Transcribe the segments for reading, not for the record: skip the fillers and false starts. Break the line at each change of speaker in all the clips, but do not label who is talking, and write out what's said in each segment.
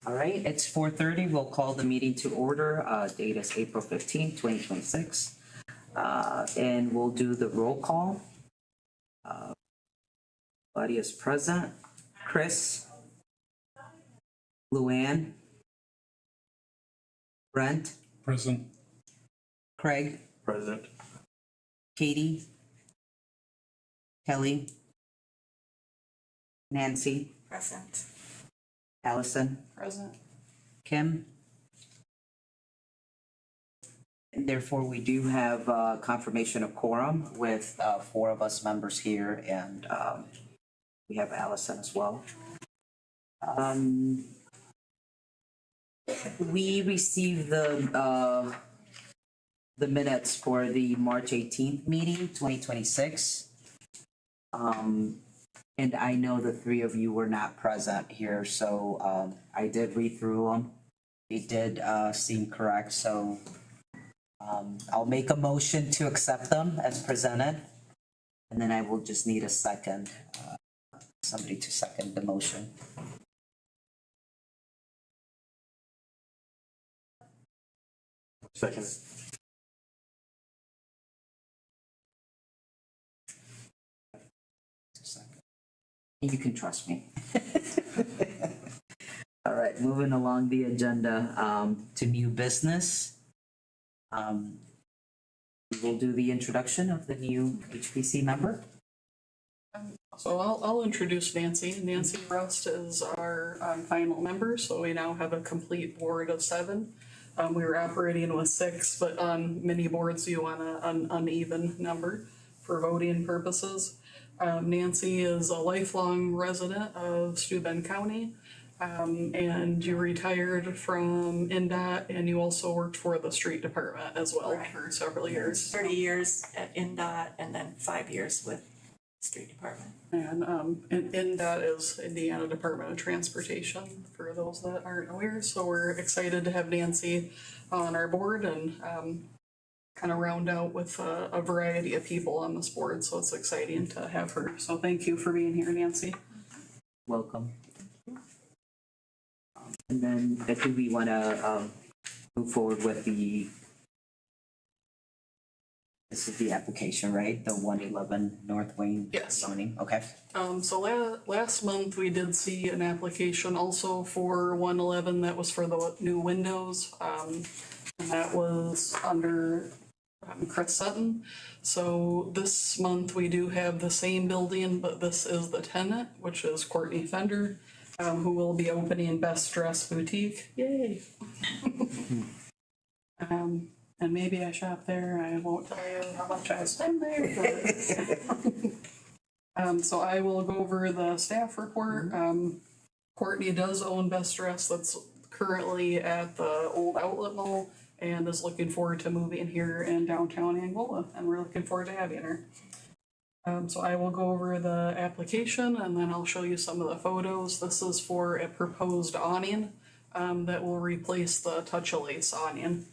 All right, it's 4:30. We'll call the meeting to order. Date is April 15th, 2026. And we'll do the roll call. Buddy is present. Chris, Luann, Brent,
Present.
Craig,
Present.
Katie, Kelly, Nancy,
Present.
Allison,
Present.
Kim. And therefore, we do have confirmation of quorum with 4 of us members here, and we have Allison as well. We received the minutes for the March 18th meeting, 2026. And I know the 3 of you were not present here, so I did read through them. They did seem correct, so I'll make a motion to accept them as presented. And then I will just need a second, somebody to second the motion.
Second.
You can trust me. All right, moving along the agenda to new business. We'll do the introduction of the new HPC member.
So I'll introduce Nancy. Nancy Rust is our final member, so we now have a complete board of 7. We were operating with 6, but on many boards you want an uneven number for voting purposes. Nancy is a lifelong resident of Steuben County, and you retired from NDOT, and you also worked for the street department as well for several years.
30 years at NDOT and then 5 years with street department.
And NDOT is Indiana Department of Transportation, for those that aren't aware. So we're excited to have Nancy on our board and kind of round out with a variety of people on this board. So it's exciting to have her. So thank you for being here, Nancy.
Welcome. And then I think we want to move forward with this is the application, right? The 111 North Wayne
Yes.
zoning, okay.
So last month we did see an application also for 111 that was for the new windows. And that was under Chris Sutton. So this month we do have the same building, but this is the tenant, which is Courtney Fender, who will be opening Best Dress Boutique. Yay! And maybe I shop there. I won't tell you how much I spend there. But so I will go over the staff report. Courtney does own Best Dress. That's currently at the old outlet mall and is looking forward to moving here in downtown Angola. And we're looking forward to having her. So I will go over the application and then I'll show you some of the photos. This is for a proposed awning that will replace the touch-a-lace awning.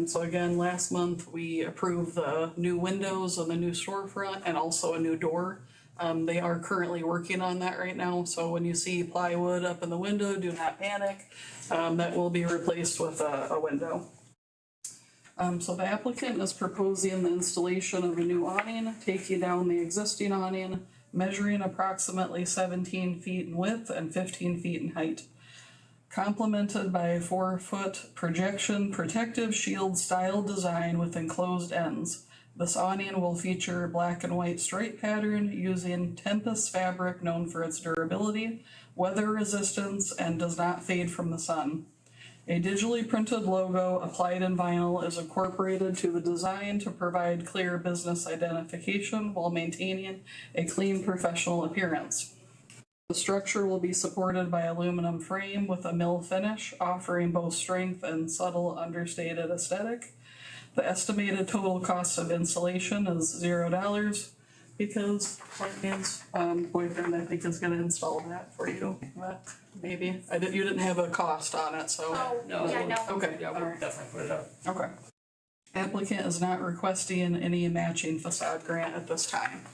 So again, last month we approved the new windows and the new storefront and also a new door. They are currently working on that right now. So when you see plywood up in the window, do not panic. That will be replaced with a window. So the applicant is proposing the installation of a new awning, taking down the existing awning, measuring approximately 17 feet in width and 15 feet in height. Complemented by a 4-foot projection protective shield style design with enclosed ends. This awning will feature black and white stripe pattern using Tempest fabric known for its durability, weather resistance, and does not fade from the sun. A digitally printed logo applied in vinyl is incorporated to the design to provide clear business identification while maintaining a clean professional appearance. The structure will be supported by aluminum frame with a mill finish, offering both strength and subtle understated aesthetic. The estimated total cost of installation is $0 because Courtney's boyfriend, I think, is going to install that for you. But maybe you didn't have a cost on it, so
No.
okay,
Yeah, we'll definitely put it up.
okay. Applicant is not requesting any matching facade grant at this time.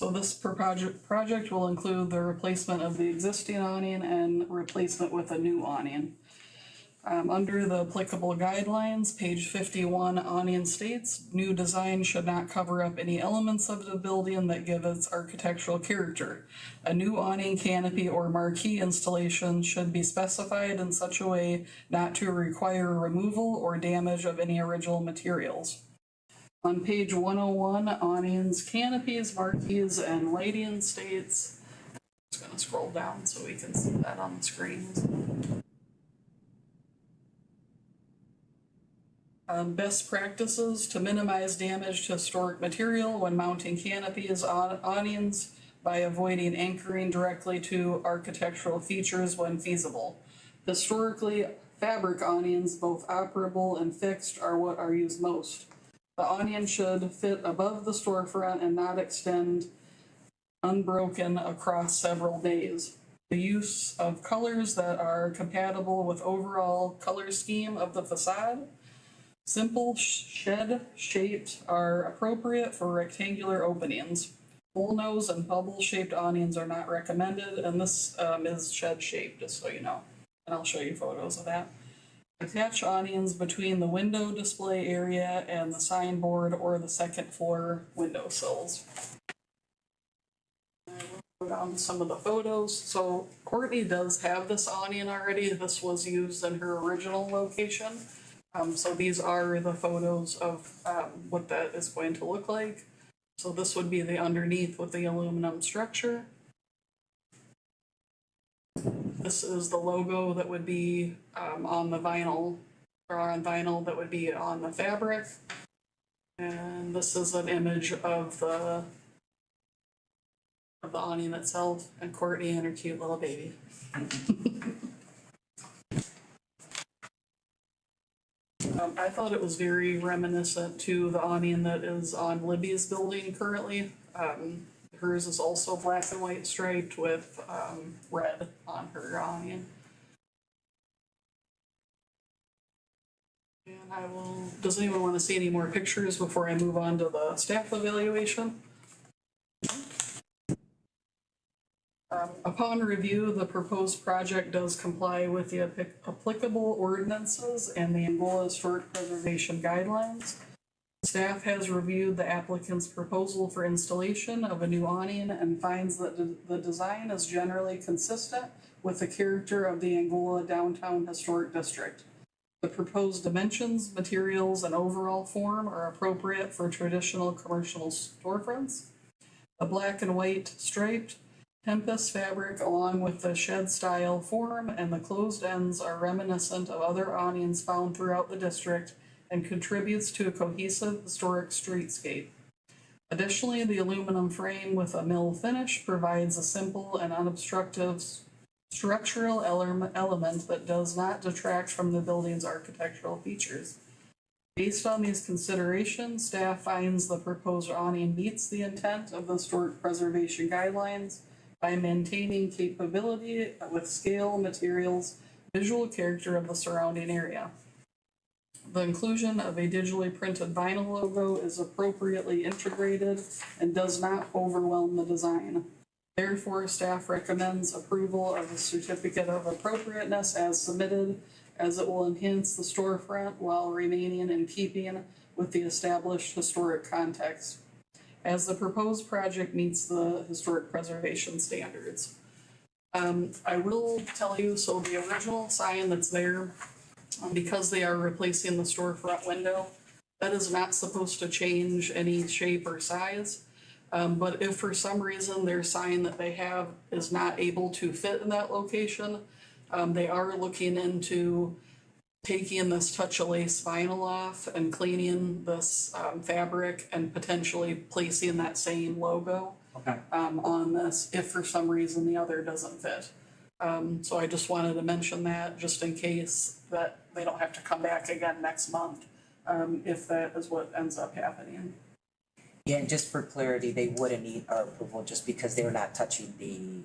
So this project will include the replacement of the existing awning and replacement with a new awning. Under the applicable guidelines, page 51, awning states, new design should not cover up any elements of the building that give its architectural character. A new awning, canopy, or marquee installation should be specified in such a way not to require removal or damage of any original materials. On page 101, awnings, canopies, marquees, and lighting states, I'm just gonna scroll down so we can see that on the screen. Best practices to minimize damage to historic material when mounting canopies on awnings by avoiding anchoring directly to architectural features when feasible. Historically, fabric awnings, both operable and fixed, are what are used most. The awning should fit above the storefront and not extend unbroken across several bays. The use of colors that are compatible with overall color scheme of the facade. Simple shed-shaped are appropriate for rectangular openings. Bullnose and bubble-shaped awnings are not recommended, and this is shed-shaped, just so you know. And I'll show you photos of that. Attach awnings between the window display area and the signboard or the second floor windowsills. I will go down to some of the photos. So Courtney does have this awning already. This was used in her original location. So these are the photos of what that is going to look like. So this would be the underneath with the aluminum structure. This is the logo that would be on the vinyl, or on vinyl that would be on the fabric. And this is an image of the awning itself, and Courtney and her cute little baby. I thought it was very reminiscent to the awning that is on Libby's building currently. Hers is also black and white striped with red on her awning. And I will, does anyone want to see any more pictures before I move on to the staff evaluation? Upon review, the proposed project does comply with the applicable ordinances and the Angola Historic Preservation Guidelines. Staff has reviewed the applicant's proposal for installation of a new awning and finds that the design is generally consistent with the character of the Angola Downtown Historic District. The proposed dimensions, materials, and overall form are appropriate for traditional commercial storefronts. The black and white striped Tempest fabric, along with the shed style form and the closed ends, are reminiscent of other awnings found throughout the district and contributes to a cohesive historic streetscape. Additionally, the aluminum frame with a mill finish provides a simple and unobstructive structural element that does not detract from the building's architectural features. Based on these considerations, staff finds the proposed awning meets the intent of the historic preservation guidelines by maintaining capability with scale, materials, visual character of the surrounding area. The inclusion of a digitally printed vinyl logo is appropriately integrated and does not overwhelm the design. Therefore, staff recommends approval of the certificate of appropriateness as submitted, as it will enhance the storefront while remaining in keeping with the established historic context, as the proposed project meets the historic preservation standards. I will tell you, so the original sign that's there, because they are replacing the storefront window, that is not supposed to change any shape or size. But if for some reason their sign that they have is not able to fit in that location, they are looking into taking this touch-a-lace vinyl off and cleaning this fabric and potentially placing that same logo on this if for some reason the other doesn't fit. So I just wanted to mention that just in case that they don't have to come back again next month if that is what ends up happening.
Yeah, and just for clarity, they wouldn't need our approval just because they're not touching the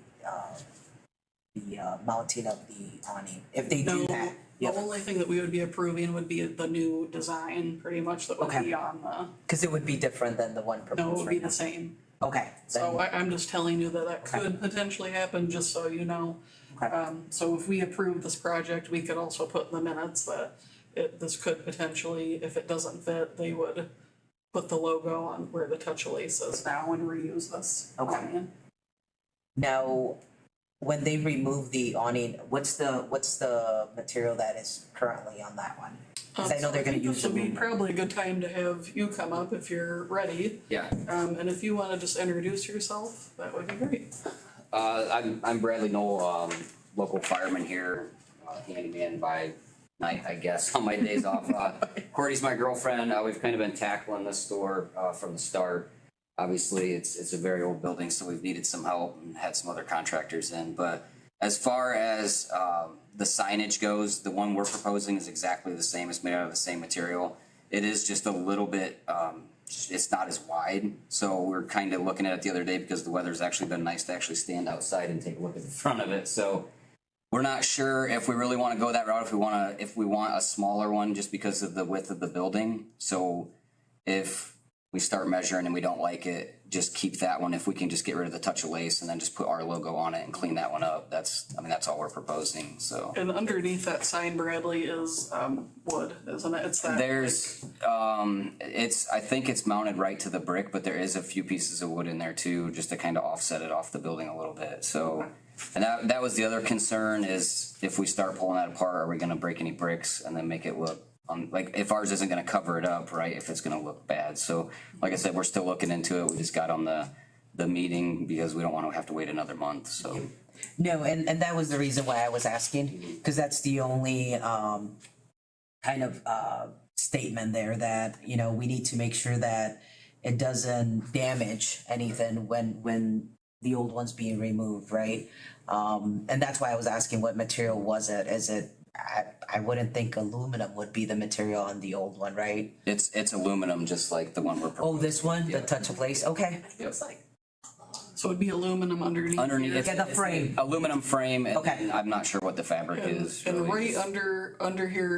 mounting of the awning. If they do that.
The only thing that we would be approving would be the new design, pretty much, that would be on the.
Because it would be different than the one proposed.
No, it would be the same.
Okay.
So I'm just telling you that could potentially happen, just so you know.
Okay.
So if we approve this project, we could also put in the minutes that this could potentially, if it doesn't fit, they would put the logo on where the touch lace is now and reuse this.
Okay.
awning.
Now, when they remove the awning, what's the material that is currently on that one? Cause I know they're gonna use
This would be
aluminum.
probably a good time to have you come up if you're ready.
Yeah,
And if you wanna just introduce yourself, that would be great.
I'm Bradley Knoll, local fireman here, handyman by night, I guess, on my days off. Courtney's my girlfriend, we've kind of been tackling this store, from the start. Obviously, it's a very old building, so we've needed some help and had some other contractors in, but as far as, the signage goes, the one we're proposing is exactly the same, it's made out of the same material. It is just a little bit, it's not as wide, so we're kind of looking at it the other day because the weather's actually been nice to actually stand outside and take a look at the front of it, so we're not sure if we really want to go that route, if we want a smaller one just because of the width of the building. So if we start measuring and we don't like it, just keep that one. If we can just get rid of the touch of lace and then just put our logo on it and clean that one up, that's all we're proposing, so.
And underneath that sign, Bradley, is wood, isn't it? It's that.
There's, I think it's mounted right to the brick, but there is a few pieces of wood in there too, just to kind of offset it off the building a little bit, so. And that was the other concern, is if we start pulling that apart, are we gonna break any bricks and then make it look, like, if ours isn't gonna cover it up, right, if it's gonna look bad, so, like I said, we're still looking into it, we just got on the meeting because we don't wanna have to wait another month, so.
No, and that was the reason why I was asking, cause that's the only, kind of, statement there that, you know, we need to make sure that it doesn't damage anything when the old one's being removed, right? And that's why I was asking what material was it? Is it, I wouldn't think aluminum would be the material on the old one, right?
It's aluminum, just like the one we're
Oh,
proposing.
this one, the
Yeah.
touch of lace, okay.
Looks like.
So it'd be aluminum underneath.
Underneath,
here.
it's
Yeah, the frame.
aluminum frame, and
Okay.
I'm not sure what the fabric is.
And
really.
right under here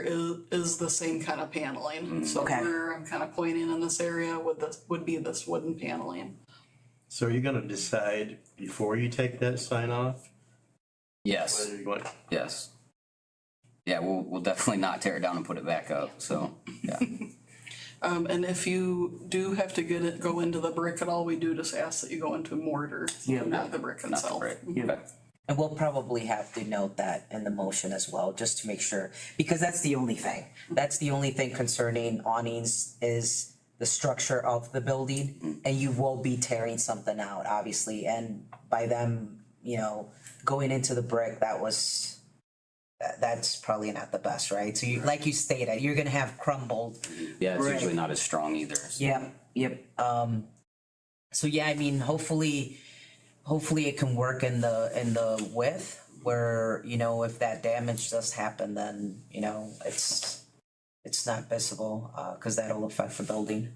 is the same kind of paneling. So
Okay.
where I'm kind of pointing in this area would be this wooden paneling.
So are you gonna decide before you take that sign off?
Yes,
Whether you want,
yes. Yeah, we'll definitely not tear it down and put it back up, so, yeah.
And if you do have to go into the brick at all, we do just ask that you go into mortar,
Yeah.
not the brick
Not the
itself.
brick.
Yeah.
Okay.
And we'll probably have to note that in the motion as well, just to make sure, because that's the only thing. That's the only thing concerning awnings is the structure of the building, and you will be tearing something out, obviously, and by them, you know, going into the brick, that's probably not the best, right? So you, like you stated, you're gonna have crumbled.
Yeah, it's
Right.
usually not as strong either. So.
Yep. So yeah, I mean, hopefully it can work in the width where, you know, if that damage does happen, then, you know, it's not visible, cause that'll affect the building.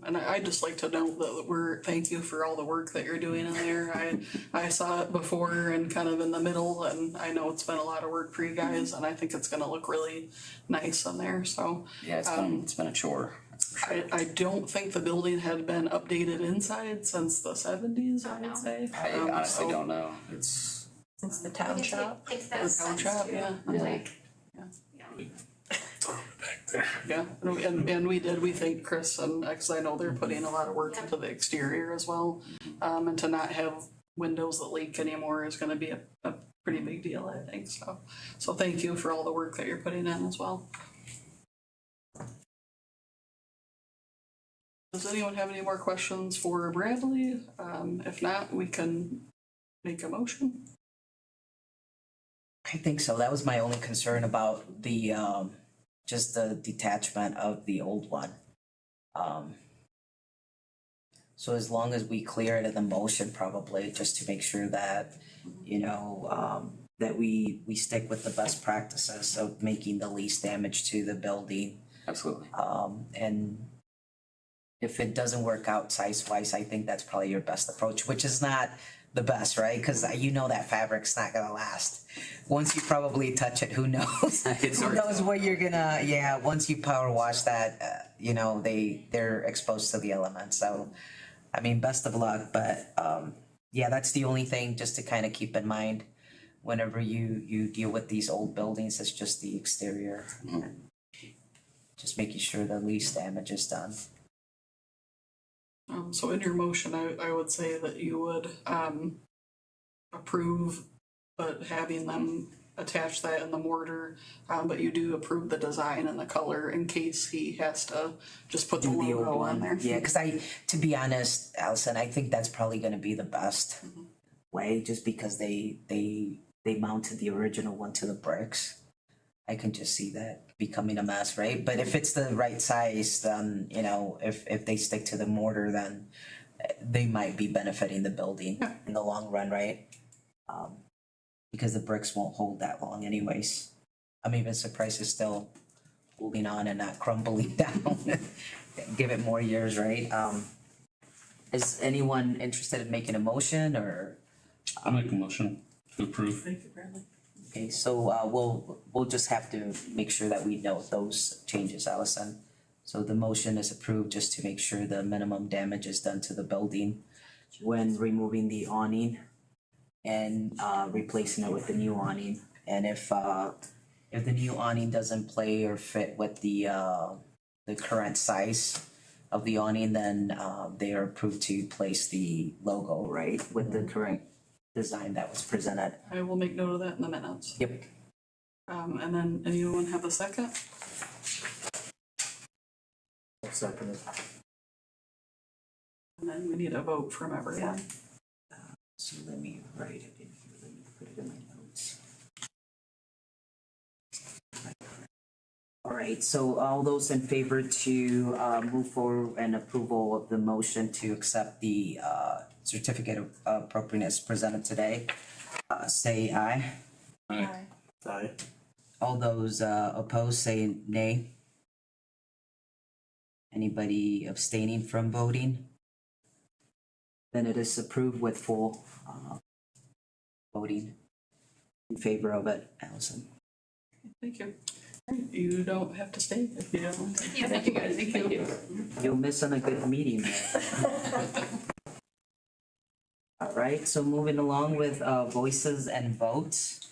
And I'd just like to note that thank you for all the work that you're doing in there. I saw it before and kind of in the middle, and I know it's been a lot of work for you guys, and I think it's gonna look really nice in there, so.
Yeah, it's been a chore. That's for sure.
I don't think the building had been updated inside since the 70s, I would say.
I honestly
So-
don't know. It's
Since the town shop.
The town shop, yeah. Yeah, and we thank Chris and, cause I know they're putting a lot of work into the exterior as well. And to not have windows that leak anymore is gonna be a pretty big deal, I think, so. So thank you for all the work that you're putting in as well. Does anyone have any more questions for Bradley? If not, we can make a motion.
I think so. That was my only concern about the, just the detachment of the old one. So as long as we clear it in the motion, probably, just to make sure that, you know, that we stick with the best practices of making the least damage to the building.
absolutely.
And if it doesn't work out size-wise, I think that's probably your best approach, which is not the best, right? Cause you know that fabric's not gonna last. Once you probably touch it, who knows?
It's
Who
hard to
knows
tell.
what you're gonna, yeah, once you power wash that, you know, they're exposed to the elements, so. I mean, best of luck, but, yeah, that's the only thing just to kind of keep in mind. Whenever you deal with these old buildings, it's just the exterior. Just making sure the least damage is done.
So in your motion, I would say that you would, approve, but having them attach that in the mortar, but you do approve the design and the color in case he has to just put the
Do the old
logo on
one,
there.
yeah, cause to be honest, Allison, I think that's probably gonna be the best way, just because they mounted the original one to the bricks. I can just see that becoming a mess, right? But if it's the right size, then, you know, if they stick to the mortar, then they might be benefiting the building
Yeah.
in the long run, right? Because the bricks won't hold that long anyways. I'm even surprised it's still holding on and not crumbling down. Give it more years, right? Is anyone interested in making a motion, or?
I'll make a motion to approve.
Thank you, Bradley.
Okay, so we'll just have to make sure that we note those changes, Allison. So the motion is approved just to make sure the minimum damage is done to the building when removing the awning and replacing it with the new awning. And if the new awning doesn't play or fit with the current size of the awning, then they are approved to place the logo, right, with the current design that was presented.
I will make note of that in the minutes.
Yep.
And then anyone have a second?
Second.
And then we need a vote from everyone.
So let me write it in here, let me put it in my notes. Alright, so all those in favor to move forward and approval of the motion to accept the certificate of appropriateness presented today, say aye.
Aye.
Aye.
All those opposed say nay. Anybody abstaining from voting? Then it is approved with full voting in favor of it, Allison.
Thank you. Alright, you don't have to stay if you don't.
Thank you, guys.
Thank you.
You'll miss on a good meeting there. Alright, so moving along with voices and votes.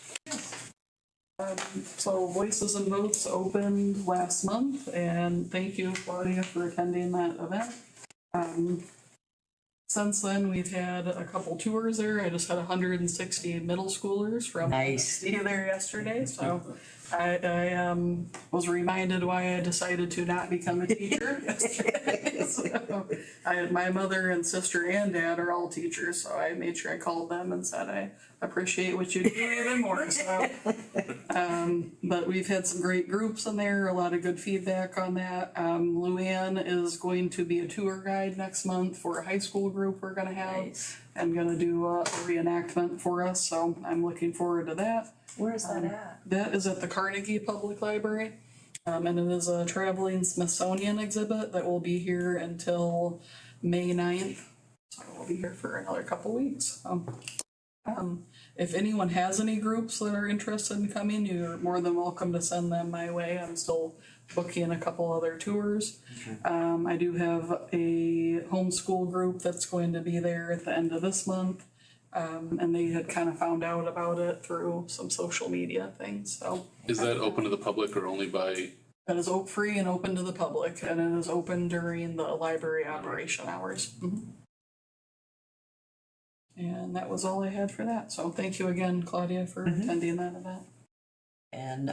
So Voices and Votes opened last month, and thank you, Claudia, for attending that event. Since then, we've had a couple tours there. I just had 160 middle schoolers from
Nice.
see there yesterday, so I was reminded why I decided to not become a teacher yesterday. So my mother and sister and dad are all teachers, so I made sure I called them and said I appreciate what you do even more, so. But we've had some great groups in there, a lot of good feedback on that. Luann is going to be a tour guide next month for a high school group we're gonna have.
Nice.
And gonna do a reenactment for us, so I'm looking forward to that.
Where is that at?
That is at the Carnegie Public Library. And it is a traveling Smithsonian exhibit that will be here until May 9th. So we'll be here for another couple weeks. If anyone has any groups that are interested in coming, you're more than welcome to send them my way. I'm still booking a couple other tours. I do have a homeschool group that's going to be there at the end of this month. And they had kind of found out about it through some social media things, so.
Is that open to the public or only by,
That is free and open to the public, and it is open during the library operation hours. And that was all I had for that, so thank you again, Claudia, for attending that event.
And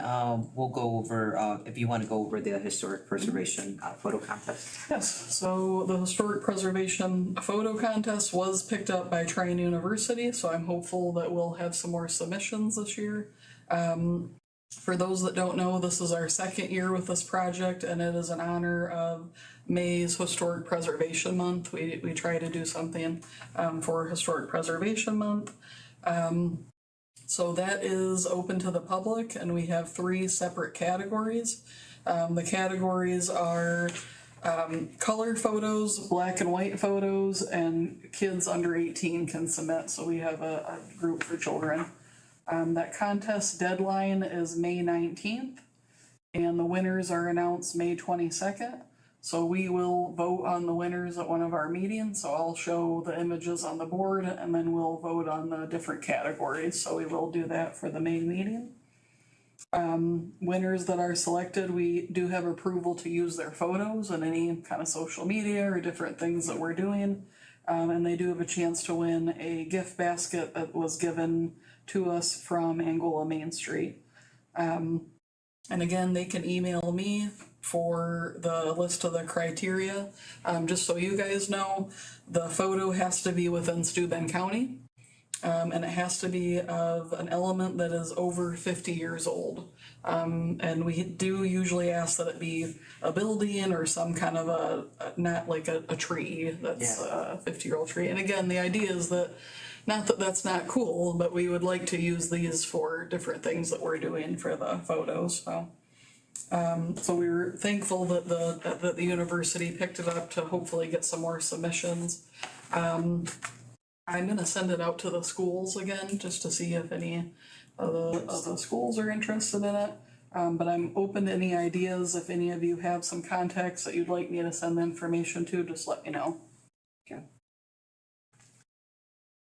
we'll go over, if you wanna go over the historic preservation photo contest.
Yes, so the historic preservation photo contest was picked up by Trine University, so I'm hopeful that we'll have some more submissions this year. For those that don't know, this is our second year with this project, and it is in honor of May's Historic Preservation Month. We try to do something for Historic Preservation Month. So that is open to the public, and we have 3 separate categories. The categories are Color photos, black and white photos, and kids under 18 can submit, so we have a group for children. That contest deadline is May 19th, and the winners are announced May 22nd. So we will vote on the winners at one of our meetings, so I'll show the images on the board, and then we'll vote on the different categories, so we will do that for the main meeting. Winners that are selected, we do have approval to use their photos in any kind of social media or different things that we're doing. And they do have a chance to win a gift basket that was given to us from Angola Main Street. And again, they can email me for the list of the criteria. Just so you guys know, the photo has to be within Steuben County. And it has to be of an element that is over 50 years old. And we do usually ask that it be a building or some kind of not like a tree that's a 50-year-old tree. And again, the idea is that, not that that's not cool, but we would like to use these for different things that we're doing for the photos, so. So we were thankful that the university picked it up to hopefully get some more submissions. I'm gonna send it out to the schools again, just to see if any of the schools are interested in it. But I'm open to any ideas. If any of you have some contacts that you'd like me to send the information to, just let me know.
Okay.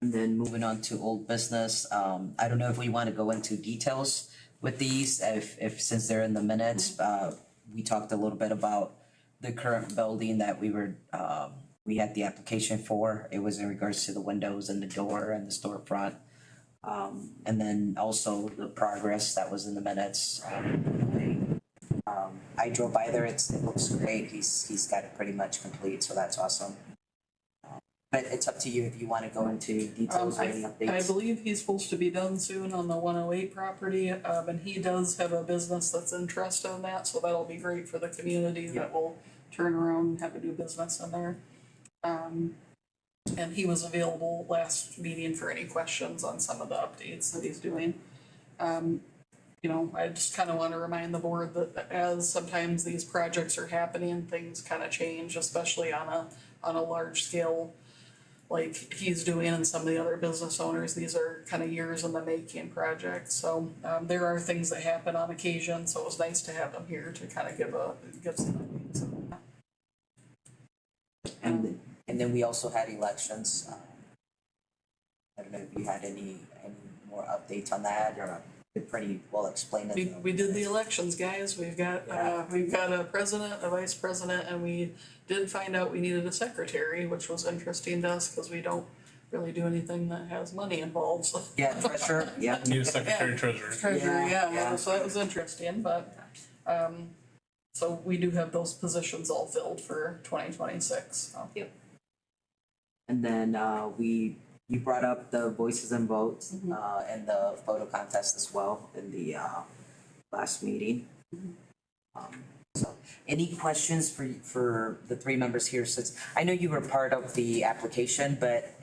And then moving on to old business, I don't know if we wanna go into details with these, if since they're in the minutes, we talked a little bit about the current building that we had the application for. It was in regards to the windows and the door and the storefront. And then also the progress that was in the minutes. I drove by there, it looks great, he's got it pretty much complete, so that's awesome. But it's up to you if you wanna go into details or any updates.
I believe he's supposed to be done soon on the 108 property, and he does have a business that's interested in that, so that'll be great for the community that will turn around and have a new business in there. And he was available last meeting for any questions on some of the updates that he's doing. You know, I just kind of want to remind the board that as sometimes these projects are happening, things kind of change, especially on a large scale like he's doing and some of the other business owners. These are kind of years in the making projects, so there are things that happen on occasion, so it was nice to have him here to kind of give some updates on that.
And then we also had elections. I don't know if you had any more updates on that, or pretty well explained it.
We did the elections, guys. We've got a president, a vice president, and we did find out we needed a secretary, which was interesting to us because we don't really do anything that has money involved, so.
Yeah, treasurer, yeah.
Need a secretary treasurer.
Treasurer,
Yeah.
yeah, so that was interesting, but, so we do have those positions all filled for 2026, so.
Yep.
And then you brought up the voices and votes and the photo contest as well in the last meeting. So any questions for the three members here, since I know you were part of the application, but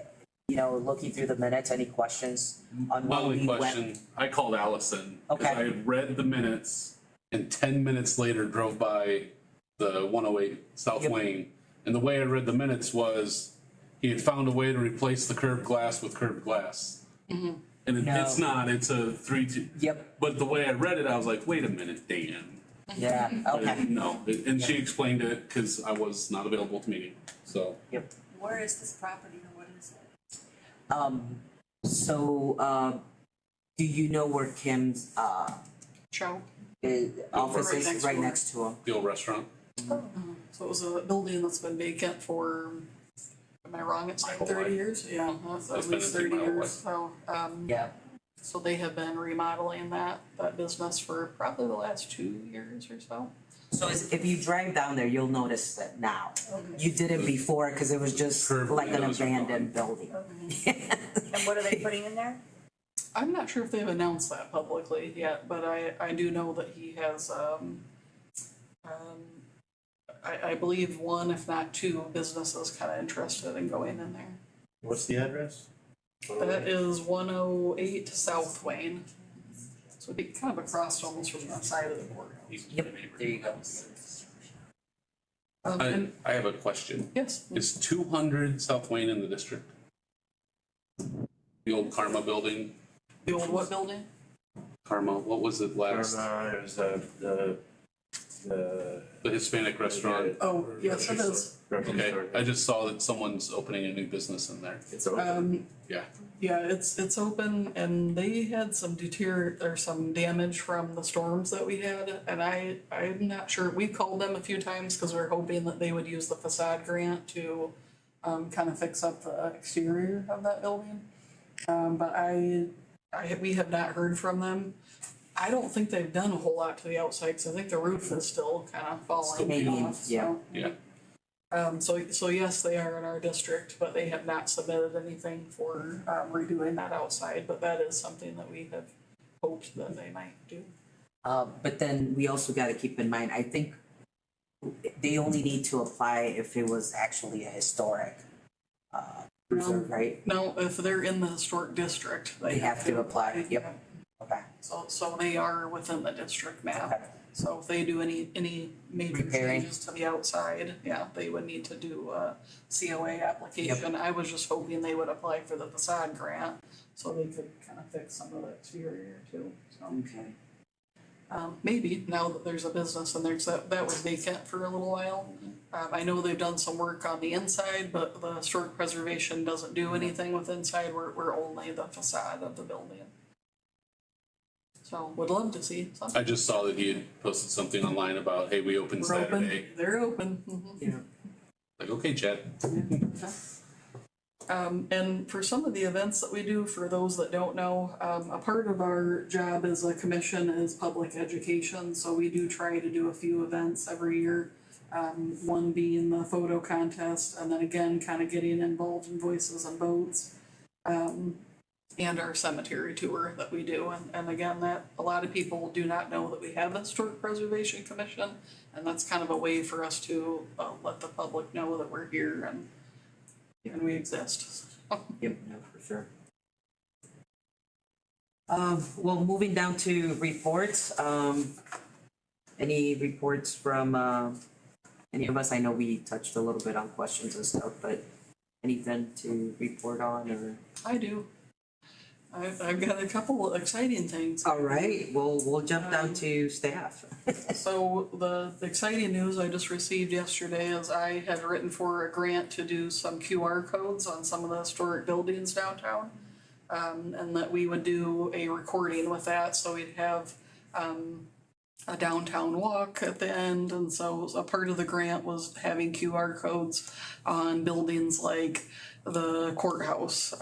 you know, looking through the minutes, any questions on
My
what
only
we went?
question, I called Allison, because
Okay.
I had read the minutes and 10 minutes later drove by the 108 South
Yep.
Wayne. And the way I read the minutes was, he had found a way to replace the curved glass with curved glass. And
No.
it's not, it's a 3-2.
Yep,
But the way I read it, I was like, wait a minute, Dan.
yeah,
But
okay,
no, and she explained it, because I was not available at the meeting, so.
Where is this property or what is it?
so do you know where Kim's
Show.
office
right
is?
next
Right
door.
next to him.
The old restaurant.
So it was a building that's been vacant for, am I wrong, it's like
whole
30
life.
years? Yeah, that's at
It's been
least
a thing
30
my whole
years, so,
Yeah,
so they have been remodeling that business for probably the last 2 years or so.
so if you drive down there, you'll notice that now. You didn't before, cause it was just
Curved
like an
windows are gone.
abandoned building.
And what are they putting in there?
I'm not sure if they've announced that publicly yet, but I do know that he has, I believe one, if not two, businesses kind of interested in going in there.
What's the address?
That is 108 South Wayne. So it'd be kind of across almost from the side of the courthouse.
Yep, there you go.
And
I have a question.
yes,
Is 200 South Wayne in the district? The old Karma building?
the old what building?
Karma, what was it last?
There's the.
The Hispanic restaurant?
Oh, yes, it is.
Okay, I just saw that someone's opening a new business in there.
It's open.
Yeah.
Yeah, it's open and they had some some damage from the storms that we had, and I'm not sure, we called them a few times because we are hoping that they would use the facade grant to kind of fix up the exterior of that building. But we have not heard from them. I don't think they've done a whole lot to the outside, because I think the roof is still kind of falling
hanging,
off,
yeah.
so.
Yeah.
So yes, they are in our district, but they have not submitted anything for redoing that outside, but that is something that we have hoped that they might do.
But then we also gotta keep in mind, I think they only need to apply if it was actually a historic preserve, right?
No, if they're in the historic district,
They have to apply, yep. Okay.
So they are within the district map.
Okay.
So if they do any major
Repairing.
changes to the outside, yeah, they would need to do a COA application. I was just hoping they would apply for the facade grant, so they could kind of fix some of the exterior too, so.
Okay.
Maybe now that there's a business and that was vacant for a little while. I know they've done some work on the inside, but the historic preservation doesn't do anything with inside, we're only the facade of the building. So would love to see something.
I just saw that he had posted something online about, hey, we open
We're open.
Saturday.
They're open. Mhm.
Yeah.
Like, okay, Chad.
And for some of the events that we do, for those that don't know, a part of our job as a commission is public education, so we do try to do a few events every year. One being the photo contest, and then again, kind of getting involved in Voices and Boats. And our cemetery tour that we do, and again, that a lot of people do not know that we have a historic preservation commission, and that's kind of a way for us to let the public know that we're here and we exist.
Yep, no, for sure. Well, moving down to reports, any reports from, any of us? I know we touched a little bit on questions and stuff, but anything to report on, or?
I do. I've got a couple of exciting things.
All right, well, we'll jump down to staff.
So the exciting news I just received yesterday is I had written for a grant to do some QR codes on some of the historic buildings downtown. And that we would do a recording with that, so we'd have a downtown walk at the end, and so a part of the grant was having QR codes on buildings like the courthouse.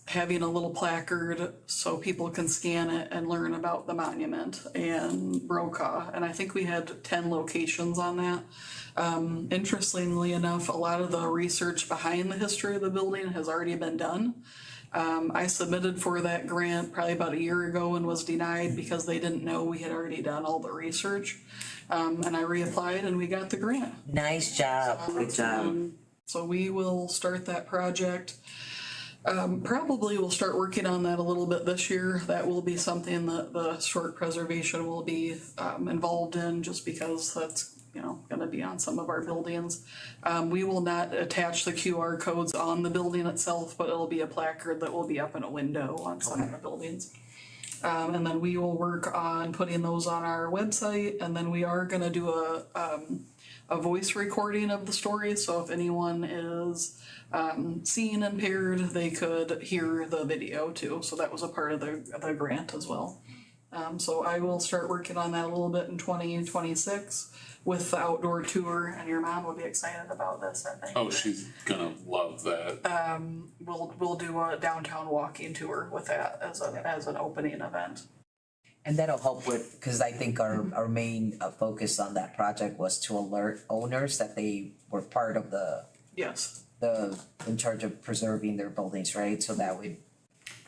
Having a little placard so people can scan it and learn about the monument and Brokaw, and I think we had 10 locations on that. Interestingly enough, a lot of the research behind the history of the building has already been done. I submitted for that grant probably about a year ago and was denied because they didn't know we had already done all the research. And I reapplied and we got the grant.
Nice job, good job.
So we will start that project. Probably we'll start working on that a little bit this year. That will be something that the historic preservation will be involved in, just because that's, gonna be on some of our buildings. We will not attach the QR codes on the building itself, but it'll be a placard that will be up in a window on some of the buildings. And then we will work on putting those on our website, and then we are gonna do a voice recording of the story, so if anyone is seeing impaired, they could hear the video too, so that was a part of the grant as well. So I will start working on that a little bit in 2026 with the outdoor tour, and your mom will be excited about this, I think.
Oh, she's gonna love that.
We'll do a downtown walking tour with that as an opening event.
And that'll help with, because I think our main focus on that project was to alert owners that they were part of
Yes.
in charge of preserving their buildings, right? So that would.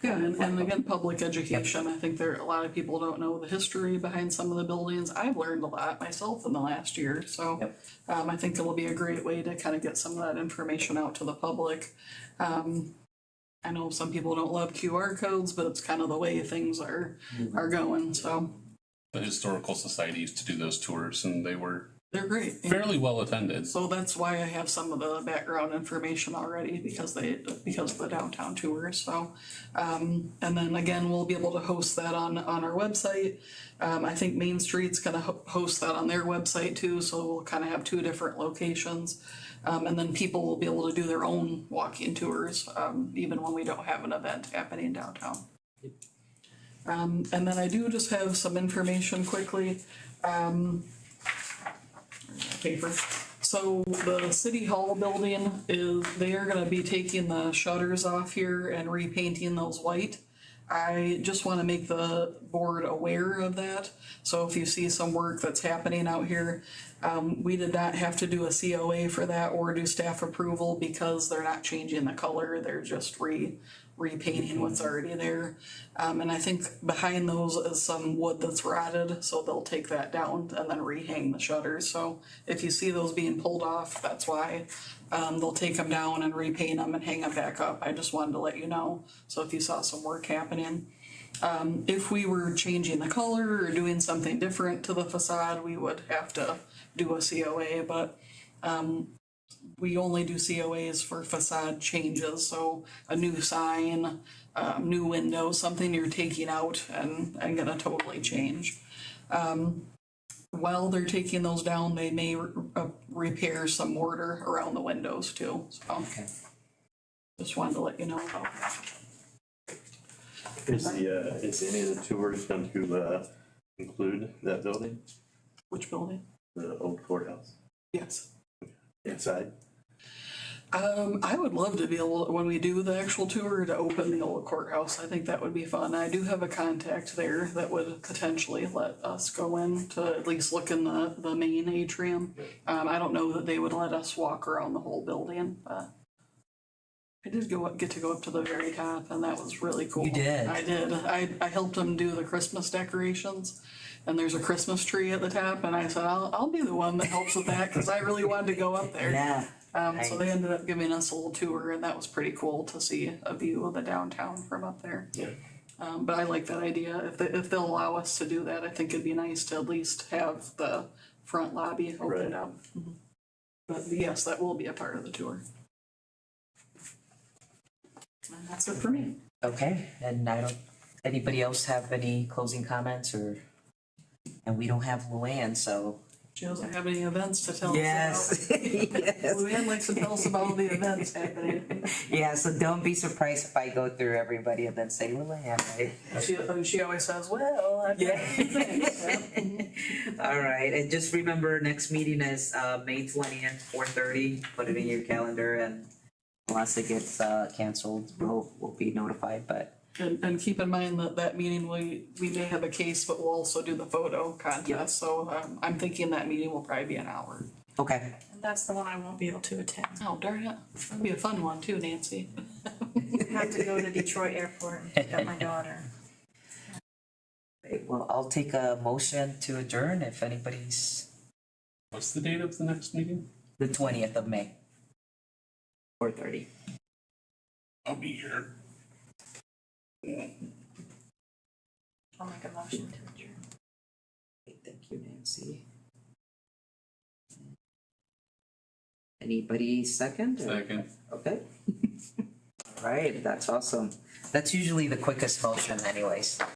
Yeah, and again, public education, I think a lot of people don't know the history behind some of the buildings. I've learned a lot myself in the last year, so.
Yep.
I think it'll be a great way to kind of get some of that information out to the public. I know some people don't love QR codes, but it's kind of the way things are going, so.
The Historical Society used to do those tours, and they were
They're great.
fairly well attended.
So that's why I have some of the background information already because of the downtown tour, so. And then again, we'll be able to host that on our website. I think Main Street's gonna host that on their website too, so we'll kind of have two different locations. And then people will be able to do their own walking tours, even when we don't have an event happening downtown. And then I do just have some information quickly. Paper. So the city hall building they are gonna be taking the shutters off here and repainting those white. I just wanna make the board aware of that, so if you see some work that's happening out here, we did not have to do a COA for that or do staff approval because they're not changing the color, they're just repainting what's already there. And I think behind those is some wood that's rotted, so they'll take that down and then rehang the shutters. So if you see those being pulled off, that's why. They'll take them down and repaint them and hang them back up. I just wanted to let you know, so if you saw some work happening. If we were changing the color or doing something different to the facade, we would have to do a COA, but we only do COAs for facade changes, so a new sign, new window, something you're taking out and gonna totally change. While they're taking those down, they may repair some mortar around the windows too, so.
Okay.
Just wanted to let you know about that.
Is any of the tours going to include that building,
Which building?
the old courthouse
Yes.
inside?
I would love to be able, when we do the actual tour, to open the old courthouse. I think that would be fun. I do have a contact there that would potentially let us go in to at least look in the main atrium. I don't know that they would let us walk around the whole building, but I did get to go up to the very top, and that was really cool.
You did?
I did. I helped them do the Christmas decorations, and there's a Christmas tree at the top, and I said, I'll be the one that helps with that, cause I really wanted to go up there.
Yeah.
So they ended up giving us a little tour, and that was pretty cool to see a view of the downtown from up there.
Yeah.
But I like that idea. If they'll allow us to do that, I think it'd be nice to at least have the front lobby opened
Right.
up. Mhm. But yes, that will be a part of the tour. And that's it for me.
Okay, and anybody else have any closing comments and we don't have Luann, so.
She doesn't have any events to tell us
Yes.
about.
Yes.
Luann likes to tell us about all the events happening.
Yeah, so don't be surprised if I go through everybody and then say Luann, right?
She always says, well, I've got a few things. Yeah.
All right, and just remember, next meeting is May 20th, 4:30. Put it in your calendar, and unless it gets canceled, we'll be notified. But
And keep in mind that meeting, we may have a case, but we'll also do the photo contest,
Yep.
so I'm thinking that meeting will probably be an hour.
okay,
And that's the one I won't be able to attend.
Oh, darn it, that'll be a fun one too, Nancy.
I have to go to Detroit Airport and pick up my daughter.
Great. Well, I'll take a motion to adjourn if anybody's
What's the date of the next meeting?
the 20th of May, 4:30.
I'll be here.
I'll make a motion to adjourn.
Thank you, Nancy. Anybody second? or-
Second.
Okay. All right, that's awesome. That's usually the quickest motion anyways.